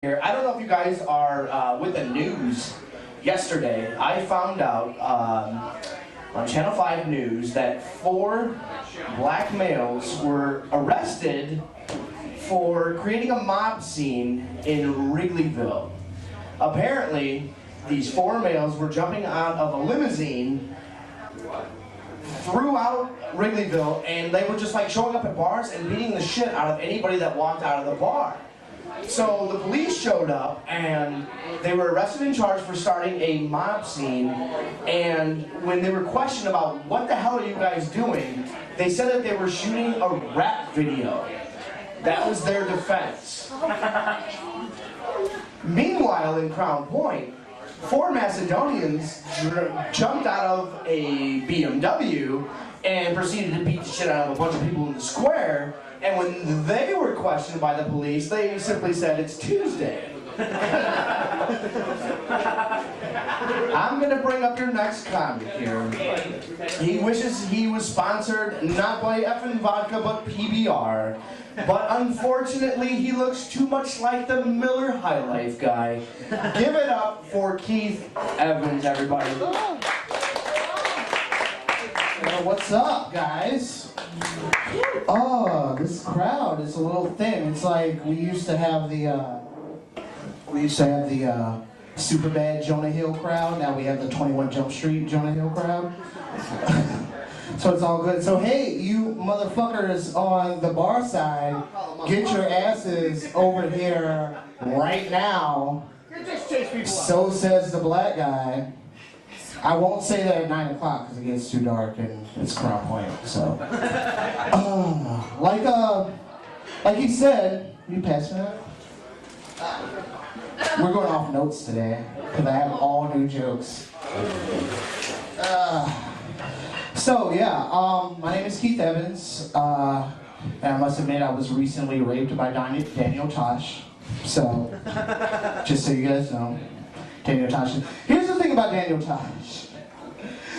I don't know if you guys are with the news. Yesterday, I found out on Channel 5 News that 4 black males were arrested for creating a mob scene in Wrigleyville. Apparently, these 4 males were jumping out of a limousine throughout Wrigleyville, and they were just like showing up at bars and beating the shit out of anybody that walked out of the bar. So the police showed up and they were arrested and charged for starting a mob scene, and when they were questioned about what the hell are you guys doing, they said that they were shooting a rap video. That was their defense. Meanwhile, in Crown Point, 4 Macedonians jumped out of a BMW and proceeded to beat the shit out of a bunch of people in the square. And when they were questioned by the police, they simply said, "It's Tuesday." I'm going to bring up your next comic here. He wishes he was sponsored not by effing vodka, but PBR. But unfortunately, he looks too much like the Miller High Life guy. Give it up for Keith Evans, everybody. Well, what's up, guys? Oh, this crowd is a little thin. It's like we used to have the super bad Jonah Hill crowd. Now we have the 21 Jump Street Jonah Hill crowd. So it's all good. So hey, you motherfuckers on the bar side, get your asses over here right now. So says the black guy. I won't say that at 9 o'clock because it gets too dark and it's Crown Point. So, like he said, you pass me that? We're going off notes today because I have all new jokes. So yeah, my name is Keith Evans, and I must admit I was recently raped by Daniel Tosh. So, just so you guys know. Daniel Tosh. Here's the thing about Daniel Tosh.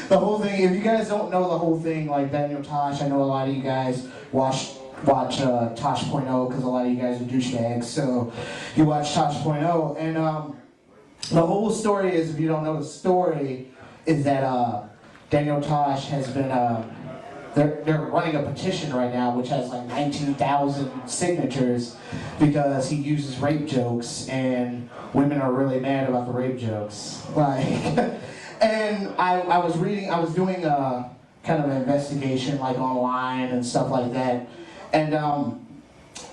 The whole thing, if you guys don't know the whole thing, like Daniel Tosh, I know a lot of you guys watch Tosh.0 because a lot of you guys are douchebags, so you watch Tosh.0, and the whole story is, if you don't know the story, is that Daniel Tosh has been, they're running a petition right now which has like 19,000 signatures because he uses rape jokes and women are really mad about the rape jokes. Like, and I was doing a kind of an investigation like online and stuff like that, and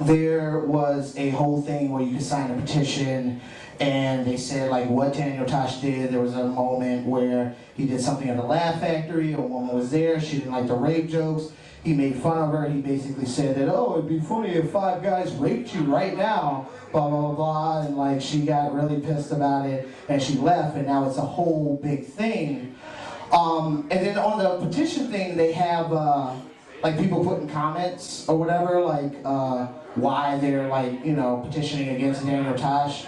there was a whole thing where you could sign a petition, and they said like what Daniel Tosh did. There was a moment where he did something at the Laugh Factory. A woman was there. She didn't like the rape jokes. He made fun of her. He basically said that, oh, it'd be funny if 5 guys raped you right now, blah, blah, blah, blah. And like she got really pissed about it and she left, and now it's a whole big thing. And then on the petition thing, they have like people putting comments or whatever, like why they're like, you know, petitioning against Daniel Tosh.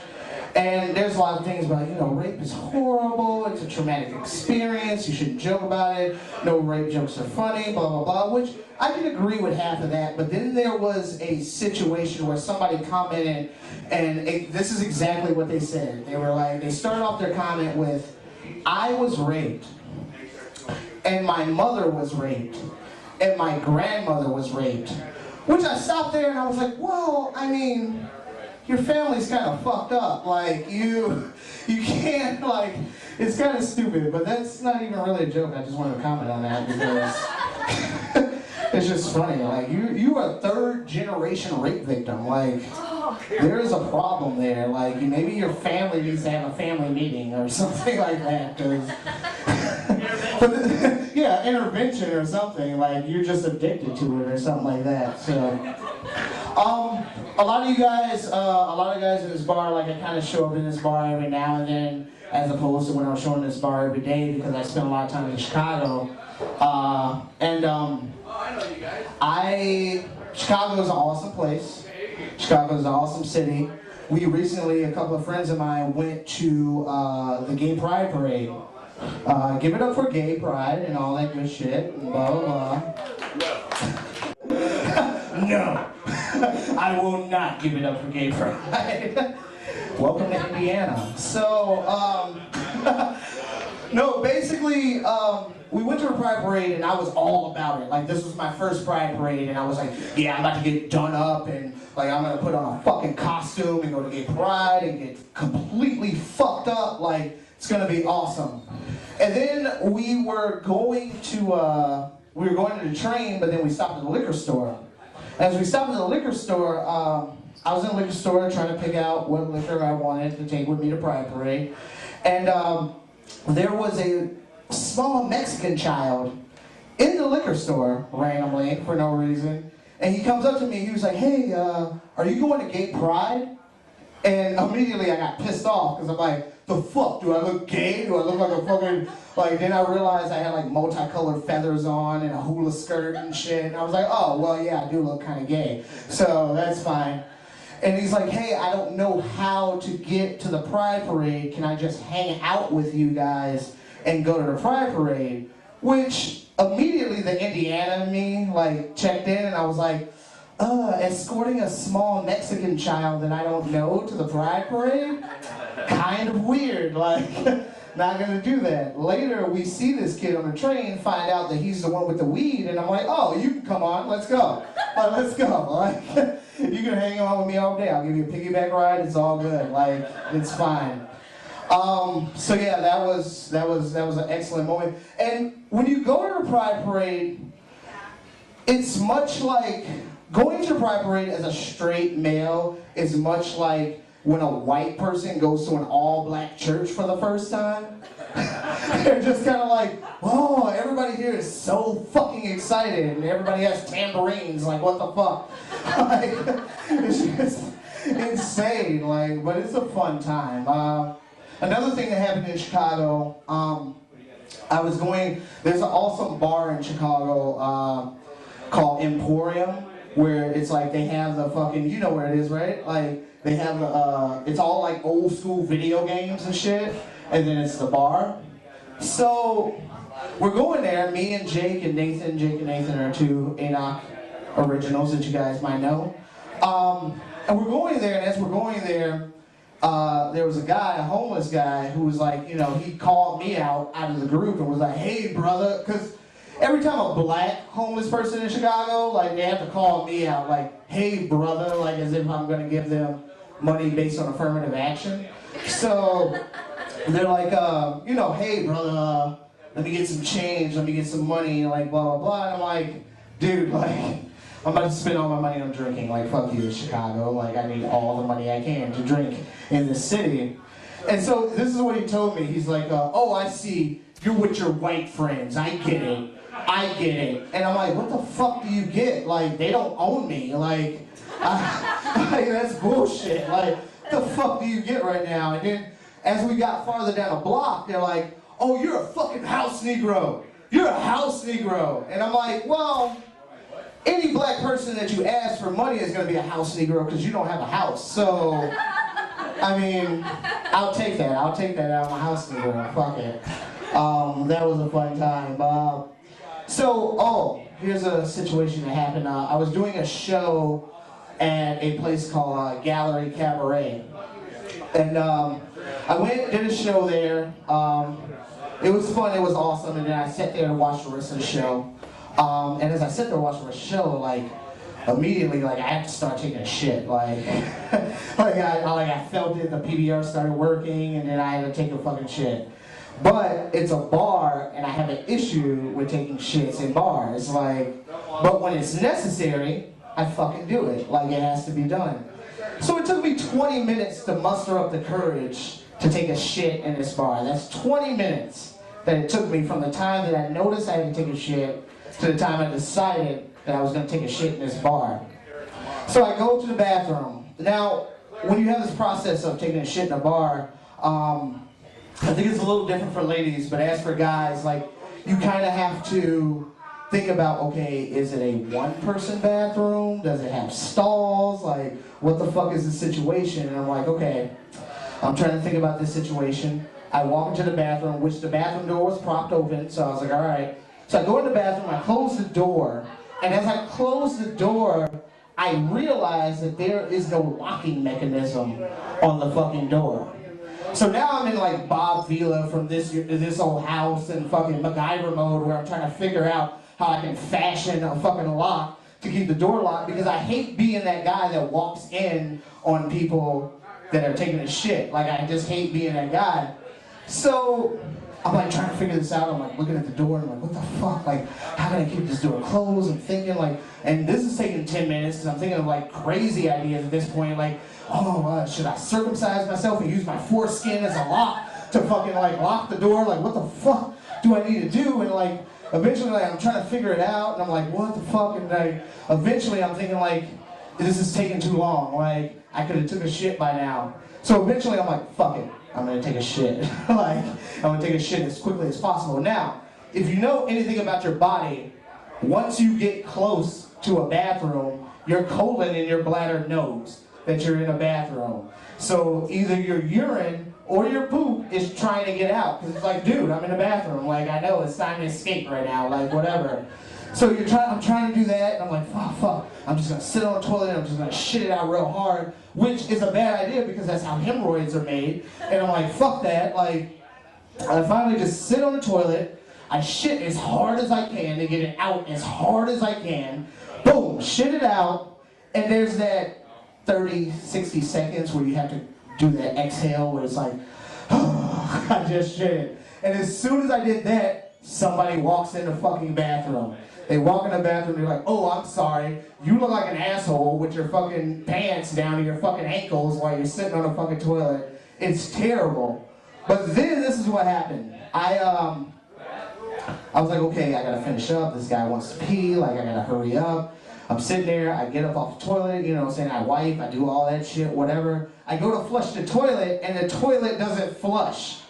And there's a lot of things about, you know, rape is horrible, it's a traumatic experience, you shouldn't joke about it, no rape jokes are funny, blah, blah, blah, which I can agree with half of that, but then there was a situation where somebody commented, and this is exactly what they said. They were like, they started off their comment with, I was raped, and my mother was raped, and my grandmother was raped, which I stopped there and I was like, well, I mean, your family's kind of fucked up. Like, you can't, like, it's kind of stupid, but that's not even really a joke. I just wanted to comment on that because it's just funny. Like, you are a 3rd generation rape victim. Like, there is a problem there. Like, maybe your family needs to have a family meeting or something like that. Yeah, intervention or something. Like, you're just addicted to it or something like that. So, a lot of guys in this bar, like I kind of show up in this bar every now and then, as opposed to when I'm showing this bar every day because I spend a lot of time in Chicago. Chicago is an awesome place. Chicago is an awesome city. We recently, a couple of friends of mine, went to the Gay Pride Parade. Give it up for Gay Pride and all that good shit, and blah, blah, blah. No. I will not give it up for Gay Pride. Welcome to Indiana. So, no, basically, we went to a pride parade and I was all about it. Like, this was my first pride parade and I was like, yeah, I'm about to get done up and like I'm gonna put on a fucking costume and go to gay pride and get completely fucked up. Like, it's gonna be awesome. And then we were going to the train, but then we stopped at the liquor store. As we stopped at the liquor store, I was in the liquor store trying to pick out what liquor I wanted to take with me to Pride Parade. And there was a small Mexican child in the liquor store randomly for no reason. And he comes up to me, he was like, hey, are you going to gay pride? And immediately I got pissed off because I'm like, the fuck, do I look gay? Do I look like a fucking, like, then I realized I had like multicolored feathers on and a hula skirt and shit. And I was like, oh, well, yeah, I do look kind of gay. So that's fine. And he's like, hey, I don't know how to get to the Pride Parade. Can I just hang out with you guys and go to the Pride Parade? Which immediately the Indiana in me like checked in and I was like, escorting a small Mexican child that I don't know to the Pride Parade? Kind of weird, like, not gonna do that. Later, we see this kid on the train, find out that he's the one with the weed, and I'm like, oh, you can come on, let's go. Let's go, like, you can hang on with me all day. I'll give you a piggyback ride, it's all good, like, it's fine. So yeah, that was an excellent moment. And when you go to the Pride Parade, it's much like, going to a Pride Parade as a straight male is much like when a white person goes to an all-black church for the first time. They're just kind of like, oh, everybody here is so fucking excited, and everybody has tambourines, like, what the fuck? Like, it's just insane, like, but it's a fun time. Another thing that happened in Chicago, there's an awesome bar in Chicago called Emporium, where it's like they have the fucking, you know where it is, right? Like, they have it's all like old school video games and shit, and then it's the bar. So, we're going there, me and Jake and Nathan. Jake and Nathan are two A.N.O.C originals that you guys might know. And we're going there, and as we're going there, there was a homeless guy, who was like, you know, he called me out of the group and was like, hey brother, because every time a black homeless person in Chicago, like, they have to call me out, like, hey brother, like as if I'm gonna give them money based on affirmative action. So they're like, you know, hey brother, let me get some change, let me get some money, like blah blah blah. And I'm like, dude, like, I'm about to spend all my money on drinking, like fuck you, Chicago, like I need all the money I can to drink in this city. And so this is what he told me. He's like, oh, I see, you're with your white friends, I get it. And I'm like, what the fuck do you get? Like, they don't own me. Like, like that's bullshit. Like, what the fuck do you get right now? And then, as we got farther down the block, they're like, oh, you're a fucking house Negro. You're a house Negro. And I'm like, well, any black person that you ask for money is going to be a house Negro because you don't have a house. So, I mean, I'll take that. I'll take that out of my house Negro. Fuck it. That was a fun time. So, here's a situation that happened. I was doing a show at a place called Gallery Cabaret. And I went, did a show there. It was fun, it was awesome, and then I sat there to watch the rest of the show. And as I sat there to watch the rest of the show, like, immediately, like, I had to start taking a shit. Like, I felt it, the PBR started working, and then I had to take a fucking shit. But it's a bar, and I have an issue with taking shits in bars. Like, but when it's necessary, I fucking do it. Like, it has to be done. So it took me 20 minutes to muster up the courage to take a shit in this bar. That's 20 minutes that it took me from the time that I noticed I had to take a shit to the time I decided that I was going to take a shit in this bar. So I go to the bathroom. Now, when you have this process of taking a shit in a bar, I think it's a little different for ladies, but as for guys, like, you kind of have to think about, okay, is it a one-person bathroom? Does it have stalls? Like, what the fuck is the situation? And I'm like, okay, I'm trying to think about this situation. I walk into the bathroom, which the bathroom door was propped open, so I was like, all right. So I go in the bathroom, I close the door, and as I close the door, I realized that there is no locking mechanism on the fucking door. So now I'm in like Bob Vila from this old house and fucking MacGyver mode where I'm trying to figure out how I can fashion a fucking lock to keep the door locked, because I hate being that guy that walks in on people that are taking a shit. Like, I just hate being that guy. So I'm like trying to figure this out. I'm like looking at the door and I'm like, what the fuck? Like, how can I keep this door closed? I'm thinking like, and this is taking 10 minutes because I'm thinking of like crazy ideas at this point. Like, oh, should I circumcise myself and use my foreskin as a lock to fucking like lock the door? Like, what the fuck do I need to do? And like, eventually like I'm trying to figure it out and I'm like, what the fuck? And like, eventually I'm thinking like, this is taking too long. Like, I could have took a shit by now. So eventually I'm like, fuck it. I'm gonna take a shit. Like, I'm gonna take a shit as quickly as possible. Now, if you know anything about your body, once you get close to a bathroom, your colon and your bladder knows that you're in a bathroom. So either your urine or your poop is trying to get out. Because it's like, dude, I'm in a bathroom. Like, I know it's time to escape right now. Like, whatever. So I'm trying to do that, and I'm like, fuck. I'm just gonna sit on the toilet and I'm just gonna shit it out real hard, which is a bad idea because that's how hemorrhoids are made. And I'm like, fuck that. Like, I finally just sit on the toilet, I shit as hard as I can to get it out as hard as I can. Boom, shit it out, and there's that 30, 60 seconds where you have to do that exhale where it's like, oh, I just shit it. And as soon as I did that, somebody walks in the fucking bathroom. They walk in the bathroom, they're like, oh, I'm sorry, you look like an asshole with your fucking pants down to your fucking ankles while you're sitting on a fucking toilet. It's terrible. But then this is what happened. I was like, okay, I gotta finish up. This guy wants to pee, like I gotta hurry up. I'm sitting there, I get up off the toilet, you know what I'm saying, I wipe, I do all that shit, whatever. I go to flush the toilet, and the toilet doesn't flush.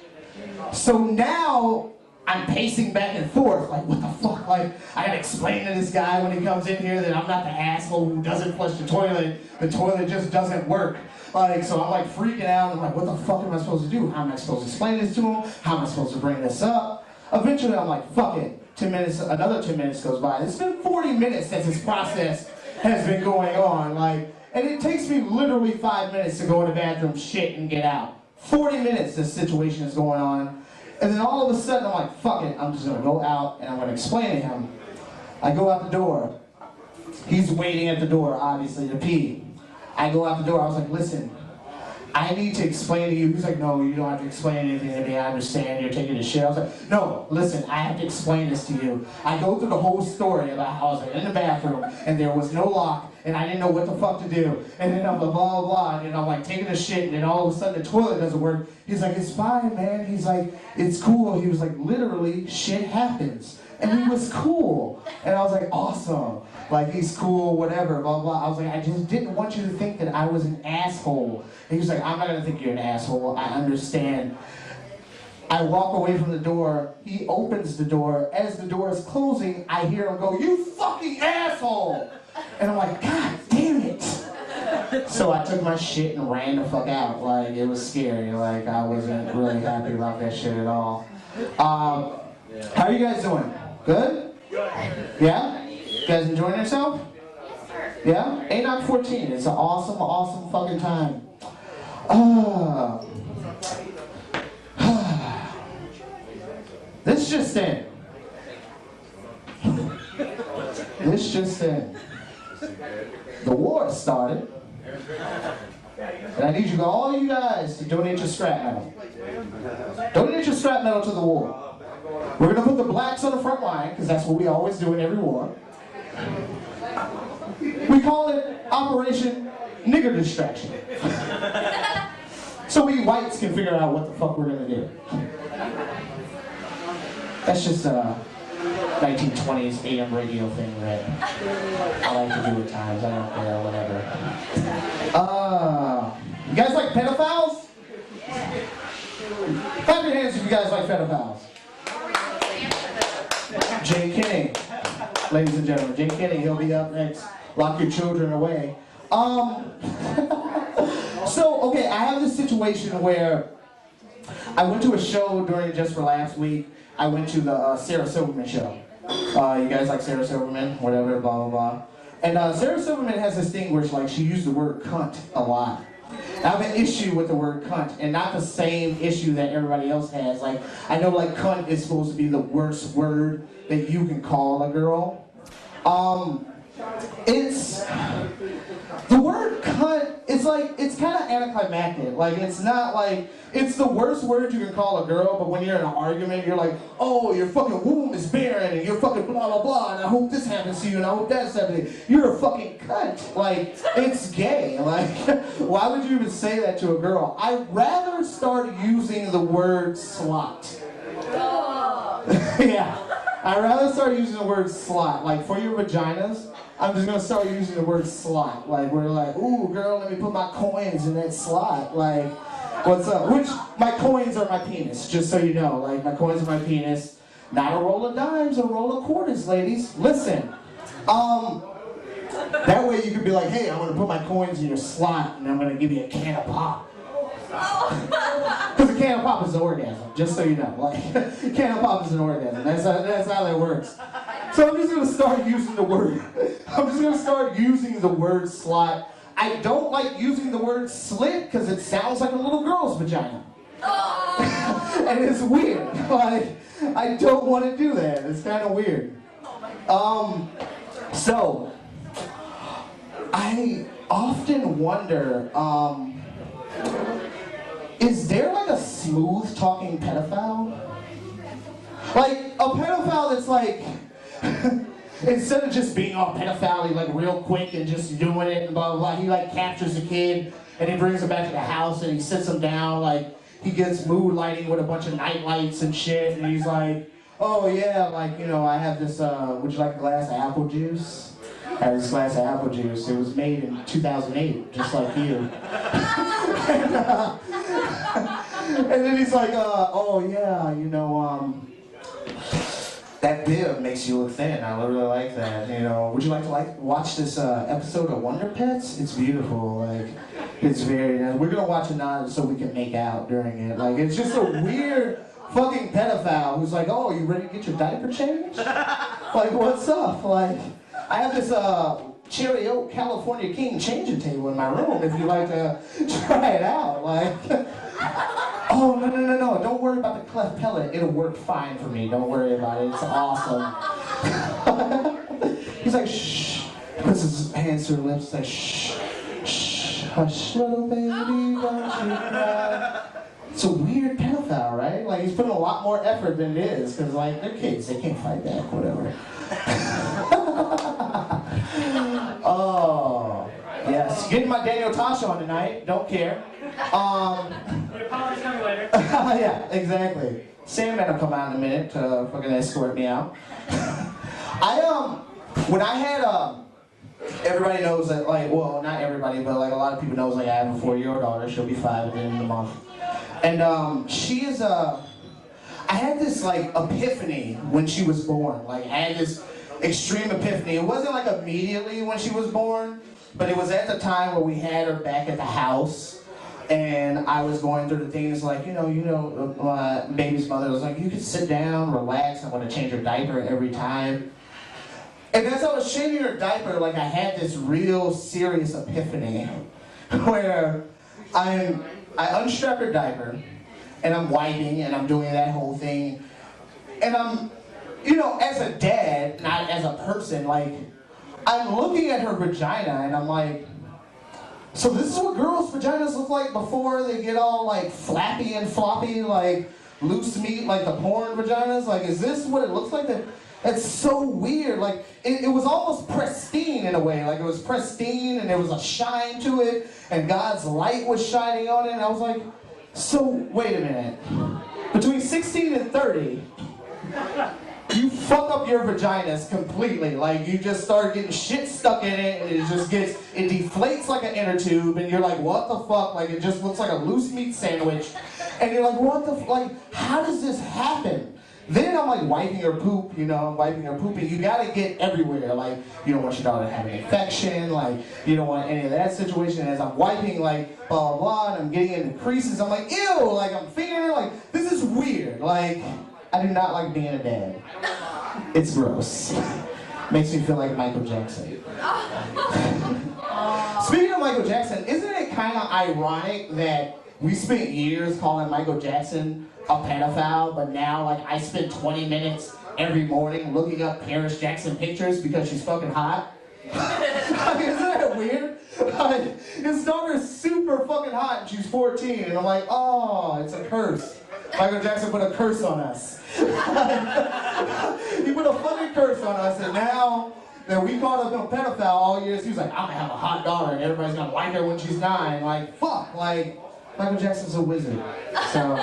So now, I'm pacing back and forth, like, what the fuck? Like, I gotta explain to this guy when he comes in here that I'm not the asshole who doesn't flush the toilet just doesn't work. Like, so I'm like freaking out, I'm like, what the fuck am I supposed to do? How am I supposed to explain this to him? How am I supposed to bring this up? Eventually I'm like, fuck it. 10 minutes, another 10 minutes goes by. It's been 40 minutes since this process has been going on, like, and it takes me literally 5 minutes to go in the bathroom, shit, and get out. 40 minutes this situation is going on. And then all of a sudden, I'm like, fuck it, I'm just gonna go out and I'm gonna explain to him. I go out the door. He's waiting at the door, obviously, to pee. I go out the door, I was like, listen, I need to explain to you. He's like, no, you don't have to explain anything to me, I understand, you're taking a shit. I was like, no, listen, I have to explain this to you. I go through the whole story about how I was like, in the bathroom, and there was no lock, and I didn't know what the fuck to do. And then I'm blah, blah, blah, and I'm like taking a shit, and then all of a sudden the toilet doesn't work. He's like, it's fine, man. He's like, it's cool. He was like, literally, shit happens. And he was cool. And I was like, awesome. Like, he's cool, whatever, blah, blah. I was like, I just didn't want you to think that I was an asshole. And he was like, I'm not going to think you're an asshole. I understand. I walk away from the door. He opens the door. As the door is closing, I hear him go, you fucking asshole. And I'm like, God damn it. So I took my shit and ran the fuck out. Like, it was scary. Like, I wasn't really happy about that shit at all. How are you guys doing? Good? Yeah? You guys enjoying yourself? Yeah? A.N.O.C 14. It's an awesome, awesome fucking time. This just in. This just in. The war started. And I need you, all you guys, to donate your scrap metal. Donate your scrap metal to the war. We're going to put the blacks on the front line, because that's what we always do in every war. We call it Operation Nigger Distraction. So we whites can figure out what the fuck we're going to do. That's just a 1920s AM radio thing that I like to do at times. I don't care, whatever. You guys like pedophiles? Clap your hands if you guys like pedophiles. Jay Kinney, ladies and gentlemen, Jay Kinney, he'll be up next. Lock your children away. So, okay, I have this situation where I went to a show during Just for Last Week. I went to the Sarah Silverman show. You guys like Sarah Silverman? Whatever, blah, blah, blah. And Sarah Silverman has this thing where she used the word cunt a lot. I have an issue with the word cunt, and not the same issue that everybody else has. Like, I know like cunt is supposed to be the worst word that you can call a girl. It's the word cunt. It's kind of anticlimactic. Like, it's not like it's the worst word you can call a girl. But when you're in an argument, you're like, oh, your fucking womb is barren, and you're fucking blah blah blah. And I hope this happens to you, and I hope that's happening. You're a fucking cunt. Like, it's gay. Like, why would you even say that to a girl? I'd rather start using the word slut. Yeah. I'd rather start using the word slut. Like, for your vaginas, I'm just gonna start using the word slut. Like, we're like, ooh, girl, let me put my coins in that slot. Like, what's up? Which, my coins are my penis, just so you know. Like, my coins are my penis. Not a roll of dimes, a roll of quarters, ladies. Listen. That way you can be like, hey, I'm gonna put my coins in your slot, and I'm gonna give you a can of pop. Because a can of pop is an orgasm, just so you know. Like, a can of pop is an orgasm. That's how that works. So I'm just gonna start using the word. I'm just gonna start using the word slut. I don't like using the word slit because it sounds like a little girl's vagina. And it's weird. Like, I don't want to do that. It's kind of weird. So I often wonder. Is there like a smooth talking pedophile? Like a pedophile that's like, instead of just being all pedophile, he like real quick and just doing it and blah blah blah, he like captures a kid and he brings him back to the house and he sits him down, like he gets mood lighting with a bunch of night lights and shit, and he's like, oh yeah, like, you know, I have this, would you like a glass of apple juice? I have this glass of apple juice. It was made in 2008, just like you. And then he's like, oh yeah, you know, that beer makes you look thin. I really like that. You know, would you like to watch this episode of Wonder Pets? It's beautiful. Like, it's very. We're gonna watch it so we can make out during it. Like, it's just a weird fucking pedophile who's like, oh, you ready to get your diaper changed? Like, what's up? Like, I have this Cherry Oak California King changing table in my room if you'd like to try it out. Like, oh, no, don't worry about the cleft palate. It'll work fine for me. Don't worry about it. It's awesome. He's like, shh. Puts his hands to her lips, like, shh, shh, hush, little baby, don't you cry. It's a weird pedophile, right? Like, he's putting a lot more effort than it is, because, like, they're kids. They can't fight back, whatever. Oh, yes. Getting my Daniel Tosh on tonight. Don't care. Yeah, exactly. Sandman will come out in a minute to fucking escort me out. When I had, everybody knows that, like, well, not everybody, but, like, a lot of people knows, like, I have a 4-year-old daughter. She'll be 5 at the end of the month. And, she is, I had this, like, epiphany when she was born. Like, I had this extreme epiphany. It wasn't, like, immediately when she was born, but it was at the time where we had her back at the house. And I was going through the things like, my baby's mother was like, you can sit down, relax, I'm going to change her diaper every time. And as I was changing her diaper, like, I had this real serious epiphany where I unstrap her diaper, and I'm wiping, and I'm doing that whole thing. And I'm, as a dad, not as a person, like, I'm looking at her vagina, and I'm like, so this is what girls' vaginas look like before they get all, like, flappy and floppy, like, loose meat, like the porn vaginas? Like, is this what it looks like? That's so weird. Like, it was almost pristine in a way. Like, it was pristine, and there was a shine to it, and God's light was shining on it, and I was like, so, wait a minute. Between 16 and 30, you fuck up your vaginas completely. Like, you just start getting shit stuck in it, and it deflates like an inner tube, and you're like, what the fuck? Like, it just looks like a loose meat sandwich. And you're like, what the like, how does this happen? Then I'm like wiping her poop, I'm wiping her poop, and you gotta get everywhere. Like, you don't want your daughter to have an infection, like, you don't want any of that situation. As I'm wiping, like, blah, blah, blah, and I'm getting into creases, I'm like, ew, like, I'm fingering her, like, this is weird. Like, I do not like being a dad. It's gross. Makes me feel like Michael Jackson. Speaking of Michael Jackson, isn't it kind of ironic that we spent years calling Michael Jackson a pedophile, but now like I spend 20 minutes every morning looking up Paris Jackson pictures because she's fucking hot? I mean, isn't that weird? Like, his daughter's super fucking hot and she's 14 and I'm like, oh, it's a curse. Michael Jackson put a curse on us. He put a fucking curse on us, and now that we called him a pedophile all years, he was like, I'm gonna have a hot daughter and everybody's gonna like her when she's 9. Like, fuck, like, Michael Jackson's a wizard. So,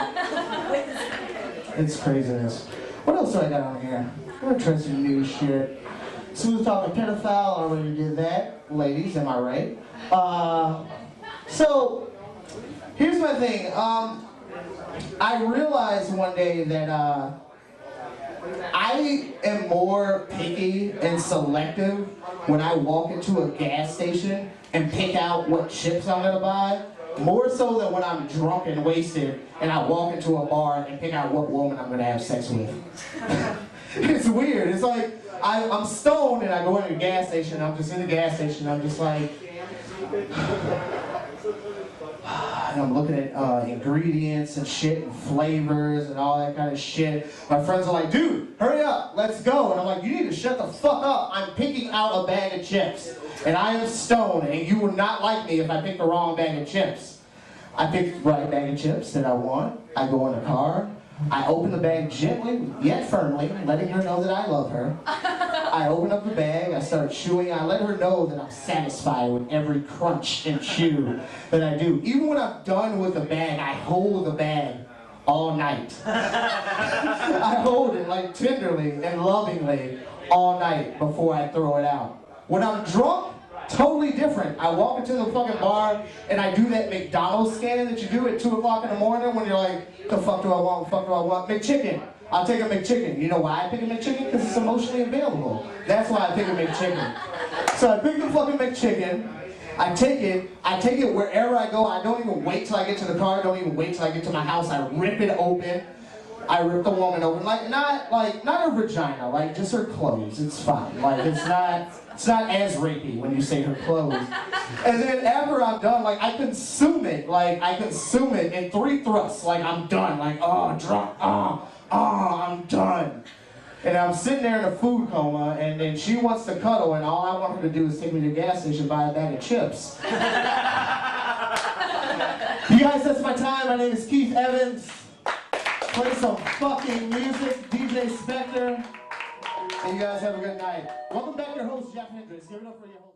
it's craziness. What else do I got on here? I'm gonna try some new shit. Smooth talking pedophile, already did that. Ladies, am I right? So, here's my thing. I realized one day that I am more picky and selective when I walk into a gas station and pick out what chips I'm gonna buy, more so than when I'm drunk and wasted and I walk into a bar and pick out what woman I'm gonna have sex with. It's weird. It's like I'm stoned and I go into a gas station and I'm just in the gas station and I'm just like, and I'm looking at ingredients and shit and flavors and all that kind of shit. My friends are like, dude, hurry up, let's go. And I'm like, you need to shut the fuck up. I'm picking out a bag of chips. And I am stoned, and you will not like me if I pick the wrong bag of chips. I pick the right bag of chips that I want. I go in the car. I open the bag gently, yet firmly, letting her know that I love her. I open up the bag, I start chewing, I let her know that I'm satisfied with every crunch and chew that I do. Even when I'm done with the bag, I hold the bag all night. I hold it like tenderly and lovingly all night before I throw it out. When I'm drunk, totally different. I walk into the fucking bar and I do that McDonald's scan that you do at 2 o'clock in the morning when you're like, the fuck do I want, the fuck do I want? McChicken. I'll take a McChicken. You know why I pick a McChicken? Because it's emotionally available. That's why I pick a McChicken. So I pick the fucking McChicken, I take it wherever I go. I don't even wait till I get to the car, I don't even wait till I get to my house. I rip it open. I rip the woman open, not her vagina, like just her clothes. It's fine. Like it's not as rapey when you say her clothes. And then after I'm done, like I consume it in 3 thrusts. Like I'm done. Like drunk. I'm done. And I'm sitting there in a food coma, and then she wants to cuddle, and all I want her to do is take me to the gas station and buy a bag of chips. You guys, that's my time. My name is Keith Evans. Play some fucking music, DJ Spectre. And you guys have a good night. Welcome back, your host, Jeff Hendricks. Give it up for your host.